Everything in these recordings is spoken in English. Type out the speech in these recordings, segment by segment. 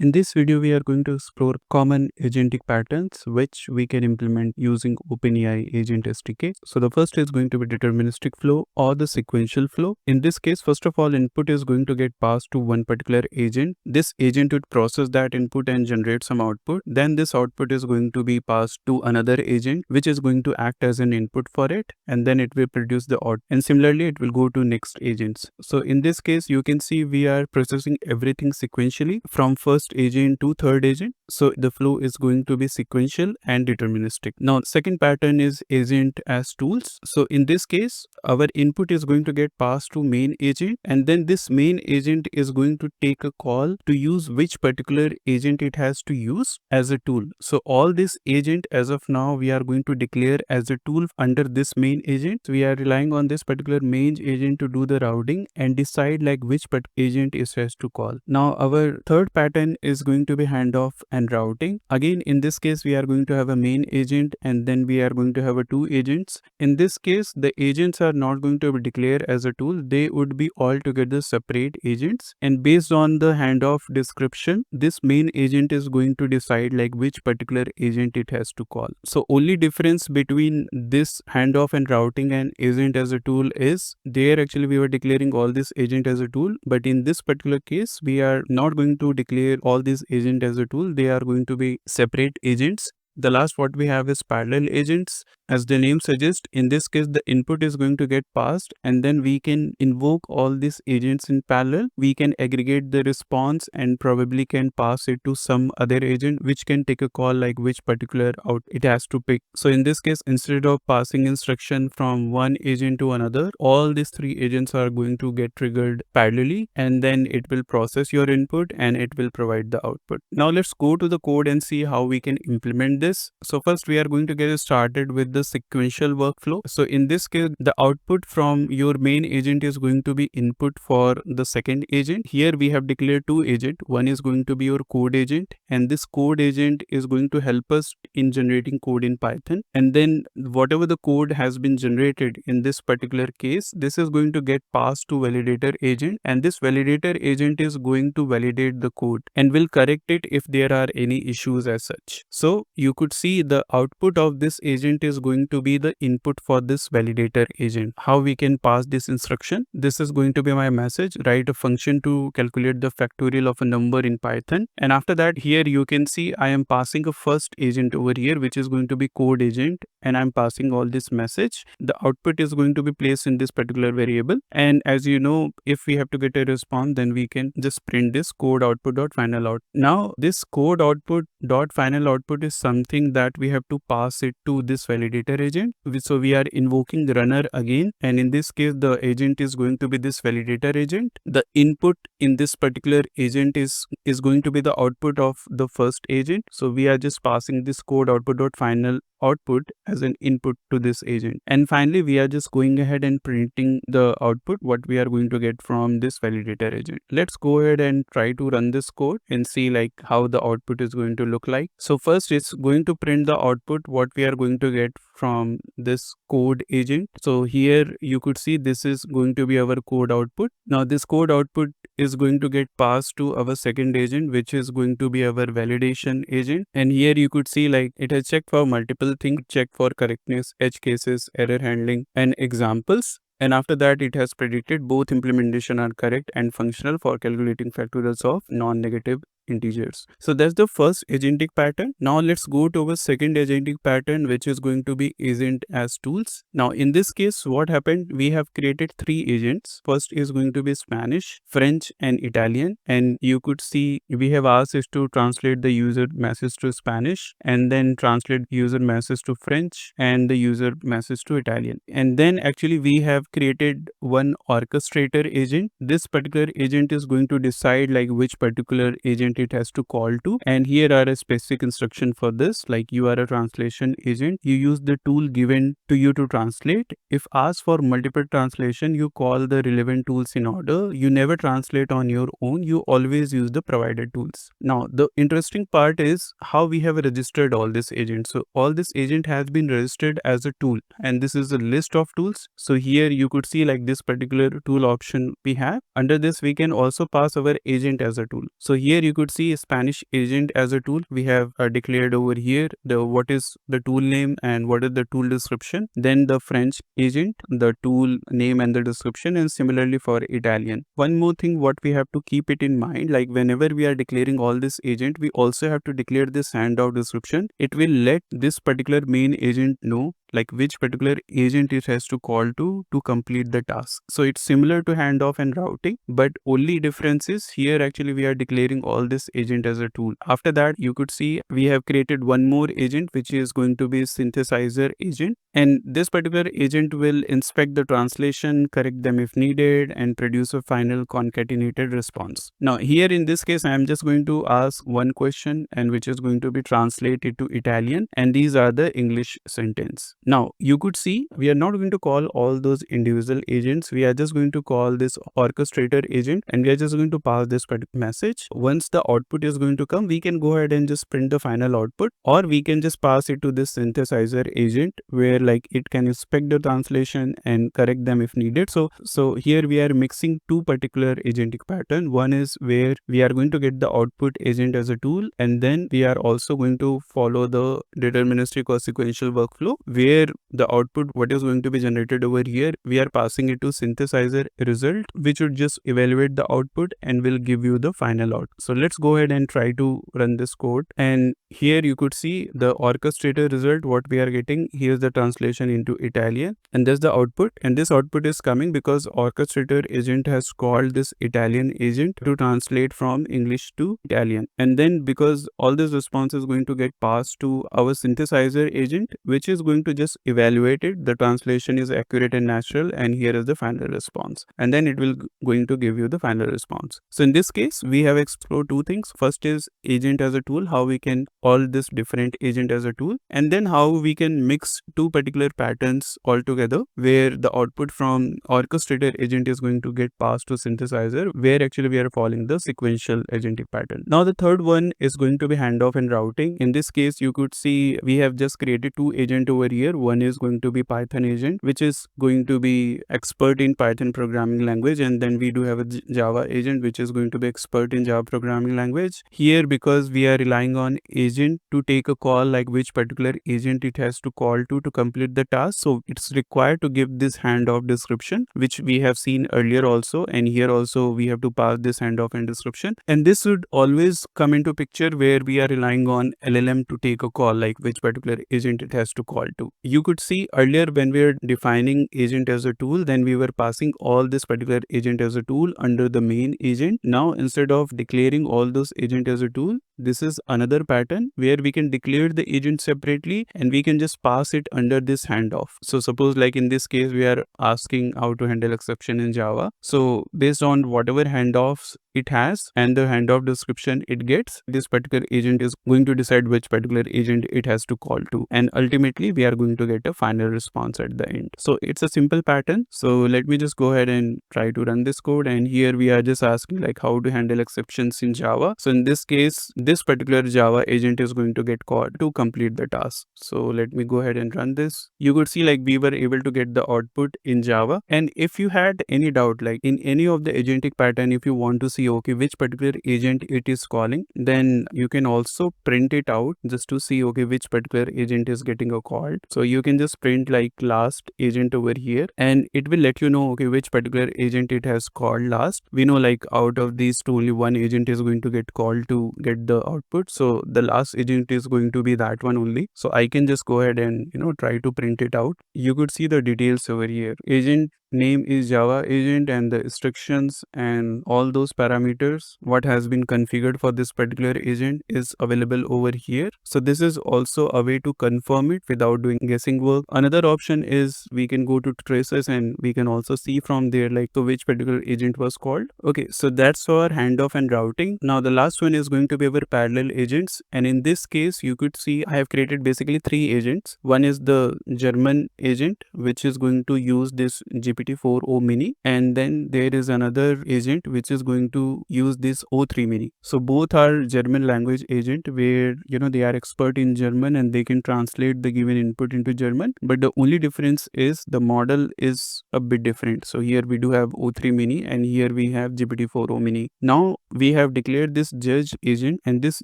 In this video, we are going to explore common agentic patterns which we can implement using OpenAI Agent SDK. So the first is going to be deterministic flow or the sequential flow. In this case, first of all, input is going to get passed to one particular agent. This agent would process that input and generate some output. Then this output is going to be passed to another agent, which is going to act as an input for it. And then it will produce the output. And similarly, it will go to next agents. So in this case, you can see we are processing everything sequentially from first agent to third agent. So the flow is going to be sequential and deterministic. Now, second pattern is agent as tools. So in this case, our input is going to get passed to main agent, and then this main agent is going to take a call to use which particular agent it has to use as a tool. So all this agent as of now, we are going to declare as a tool under this main agent. So we are relying on this particular main agent to do the routing and decide like which agent is has to call. Now our third pattern is going to be handoff and routing. Again, in this case, we are going to have a main agent and then we are going to have two agents. In this case, the agents are not going to be declared as a tool. They would be altogether separate agents. And based on the handoff description, this main agent is going to decide like which particular agent it has to call. So only difference between this handoff and routing and agent as a tool is there actually we were declaring all this agent as a tool, but in this particular case, we are not going to declare all these agent as a tool. They are going to be separate agents. The last what we have is parallel agents. As the name suggests, in this case, the input is going to get passed and then we can invoke all these agents in parallel. We can aggregate the response and probably can pass it to some other agent which can take a call like which particular out it has to pick. So in this case, instead of passing instruction from one agent to another, all these three agents are going to get triggered parallelly and then it will process your input and it will provide the output. Now let's go to the code and see how we can implement this. So first we are going to get started with the sequential workflow. So in this case, the output from your main agent is going to be input for the second agent. Here we have declared two agents. One is going to be your code agent, and this code agent is going to help us in generating code in Python. And then whatever the code has been generated in this particular case, this is going to get passed to validator agent, and this validator agent is going to validate the code and will correct it if there are any issues as such. So you could see the output of this agent is going to be the input for this validator agent. How we can pass this instruction? This is going to be my message. Write a function to calculate the factorial of a number in Python. And after that, here you can see I am passing a first agent over here, which is going to be code agent, and I'm passing all this message. The output is going to be placed in this particular variable. And as you know, if we have to get a response, then we can just print this code output dot final out. Now this code output dot final output is something that we have to pass it to this validator agent. So we are invoking the runner again, and in this case the agent is going to be this validator agent. The input in this particular agent is going to be the output of the first agent. So we are just passing this code output dot final output as an input to this agent, and finally we are just going ahead and printing the output what we are going to get from this validator agent. Let's go ahead and try to run this code and see like how the output is going to look like. So first it's going to print the output what we are going to get from this code agent. So here you could see this is going to be our code output. Now this code output is going to get passed to our second agent, which is going to be our validation agent. And here you could see like it has checked for multiple things, checked for correctness, edge cases, error handling, and examples. And after that, it has predicted both implementation are correct and functional for calculating factorials of non-negative integers. So that's the first agentic pattern. Now let's go to our second agentic pattern, which is going to be agent as tools. Now in this case, what happened? We have created three agents. First is going to be Spanish, French, and Italian. And you could see we have asked it to translate the user message to Spanish and then translate user message to French and the user message to Italian. And then actually we have created one orchestrator agent. This particular agent is going to decide like which particular agent it has to call to, and here are a specific instruction for this. Like you are a translation agent, you use the tool given to you to translate. If asked for multiple translation, you call the relevant tools in order. You never translate on your own, you always use the provided tools. Now the interesting part is how we have registered all this agent. So all this agent has been registered as a tool, and this is a list of tools. So here you could see like this particular tool option we have. Under this we can also pass our agent as a tool. So here you could could see Spanish agent as a tool. We have declared over here what is the tool name and what is the tool description. Then the French agent, the tool name and the description, and similarly for Italian. One more thing what we have to keep it in mind, like whenever we are declaring all this agent, we also have to declare this handoff description. It will let this particular main agent know like which particular agent it has to call to complete the task. So it's similar to handoff and routing, but only difference is here actually we are declaring all this agent as a tool. After that, you could see we have created one more agent which is going to be synthesizer agent, and this particular agent will inspect the translation, correct them if needed, and produce a final concatenated response. Now here in this case I am just going to ask one question and which is going to be translated to Italian, and these are the English sentence. Now you could see we are not going to call all those individual agents. We are just going to call this orchestrator agent and we are just going to pass this message. Once the output is going to come, we can go ahead and just print the final output, or we can just pass it to this synthesizer agent where like it can inspect the translation and correct them if needed. So here we are mixing two particular agentic pattern. One is where we are going to get the output agent as a tool, and then we are also going to follow the deterministic or sequential workflow where the output what is going to be generated over here, we are passing it to synthesizer result, which would just evaluate the output and will give you the final output. So let's go ahead and try to run this code, and here you could see the orchestrator result what we are getting. Here's the translation into Italian and there's the output, and this output is coming because orchestrator agent has called this Italian agent to translate from English to Italian, and then because all this response is going to get passed to our synthesizer agent, which is going to just evaluate it, the translation is accurate and natural, and here is the final response, and then it will going to give you the final response. So in this case we have explored two things. First is agent as a tool, how we can call this different agent as a tool, and then how we can mix two particular patterns all together where the output from orchestrator agent is going to get passed to synthesizer, where actually we are following the sequential agentic pattern. Now the third one is going to be handoff and routing. In this case you could see we have just created two agent over here. One is going to be Python agent, which is going to be expert in Python programming language, and then we do have a Java agent which is going to be expert in Java programming language. Here because we are relying on agent to take a call like which particular agent it has to call to complete the task, so it's required to give this handoff description which we have seen earlier also, and here also we have to pass this handoff and description, and this would always come into picture where we are relying on LLM to take a call like which particular agent it has to call to. You could see earlier when we were defining agent as a tool, then we were passing all this particular agent as a tool under the main agent. Now instead of declaring all those agent as a tool, this is another pattern where we can declare the agent separately and we can just pass it under this handoff. So suppose like in this case we are asking how to handle exception in Java. So based on whatever handoffs it has and the handoff description it gets, this particular agent is going to decide which particular agent it has to call to, and ultimately we are going to get a final response at the end. So it's a simple pattern. So let me just go ahead and try to run this code, and here we are just asking like how to handle exceptions in Java. So in this case this particular Java agent is going to get called to complete the task. So let me go ahead and run this. You could see like we were able to get the output in Java, and if you had any doubt like in any of the agentic pattern, if you want to see okay which particular agent it is calling, then you can also print it out just to see okay which particular agent is getting a call. So you can just print like last agent over here and it will let you know okay which particular agent it has called last. We know like out of these two only one agent is going to get called to get the output, so the last agent is going to be that one only. So I can just go ahead and try to print it out. You could see the details over here. Agent name is Java agent and the instructions and all those parameters what has been configured for this particular agent is available over here. So this is also a way to confirm it without doing guessing work. Another option is we can go to traces and we can also see from there like so which particular agent was called. Okay, so that's for handoff and routing. Now the last one is going to be our parallel agents, and in this case you could see I have created basically three agents. One is the German agent which is going to use this GPU GPT-4o mini, and then there is another agent which is going to use this O3 mini. So both are German language agent where they are expert in German and they can translate the given input into German, but the only difference is the model is a bit different. So here we do have O3 mini and here we have GPT-4o mini. Now we have declared this judge agent, and this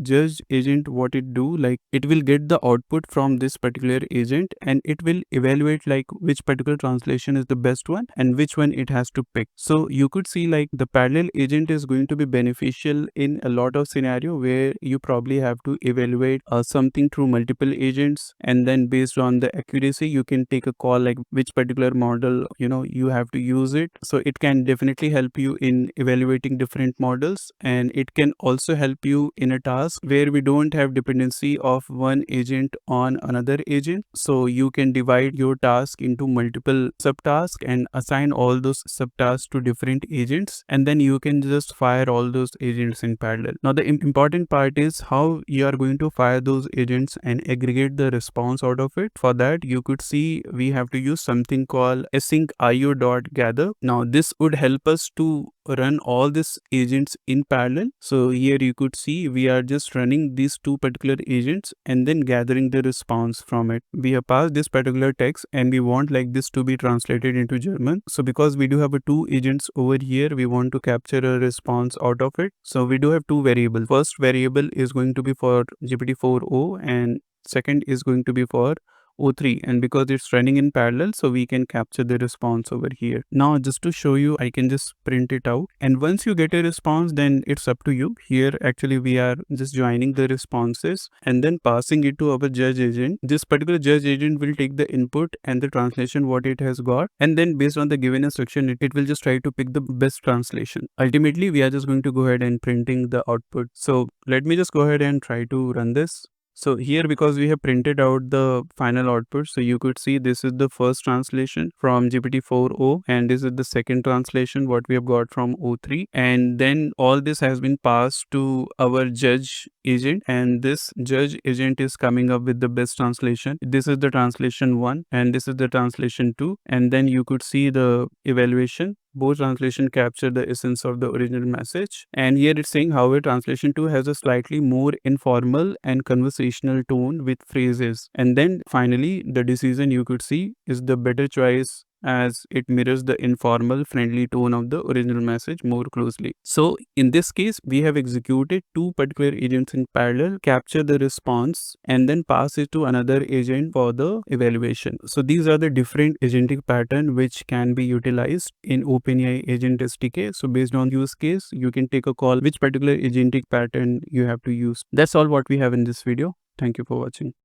judge agent, what it do, like it will get the output from this particular agent and it will evaluate like which particular translation is the best one and which one it has to pick. So you could see like the parallel agent is going to be beneficial in a lot of scenario where you probably have to evaluate something through multiple agents, and then based on the accuracy you can take a call like which particular model you have to use it. So it can definitely help you in evaluating different models, and it can also help you in a task where we don't have dependency of one agent on another agent. So you can divide your task into multiple subtasks and assign all those subtasks to different agents, and then you can just fire all those agents in parallel. Now the important part is how you are going to fire those agents and aggregate the response out of it. For that you could see we have to use something called async io.gather. Now this would help us to run all these agents in parallel. So here you could see we are just running these two particular agents and then gathering the response from it. We have passed this particular text and we want like this to be translated into German. So because we do have two agents over here, we want to capture a response out of it. So we do have two variables. First variable is going to be for GPT-4o and second is going to be for O3, and because it's running in parallel, so we can capture the response over here. Now just to show you, I can just print it out, and once you get a response, then it's up to you. Here actually we are just joining the responses and then passing it to our judge agent. This particular judge agent will take the input and the translation what it has got, and then based on the given instruction it will just try to pick the best translation. Ultimately we are just going to go ahead and printing the output. So let me just go ahead and try to run this. So here, because we have printed out the final output, so you could see this is the first translation from GPT-4o and this is the second translation what we have got from O3, and then all this has been passed to our judge agent, and this judge agent is coming up with the best translation. This is the translation 1 and this is the translation 2, and then you could see the evaluation. Both translation capture the essence of the original message, and here it's saying however translation 2 has a slightly more informal and conversational tone with phrases, and then finally the decision you could see is the better choice as it mirrors the informal friendly tone of the original message more closely. So in this case we have executed two particular agents in parallel, capture the response and then pass it to another agent for the evaluation. So these are the different agentic pattern which can be utilized in OpenAI Agent SDK. So based on use case you can take a call which particular agentic pattern you have to use. That's all what we have in this video. Thank you for watching.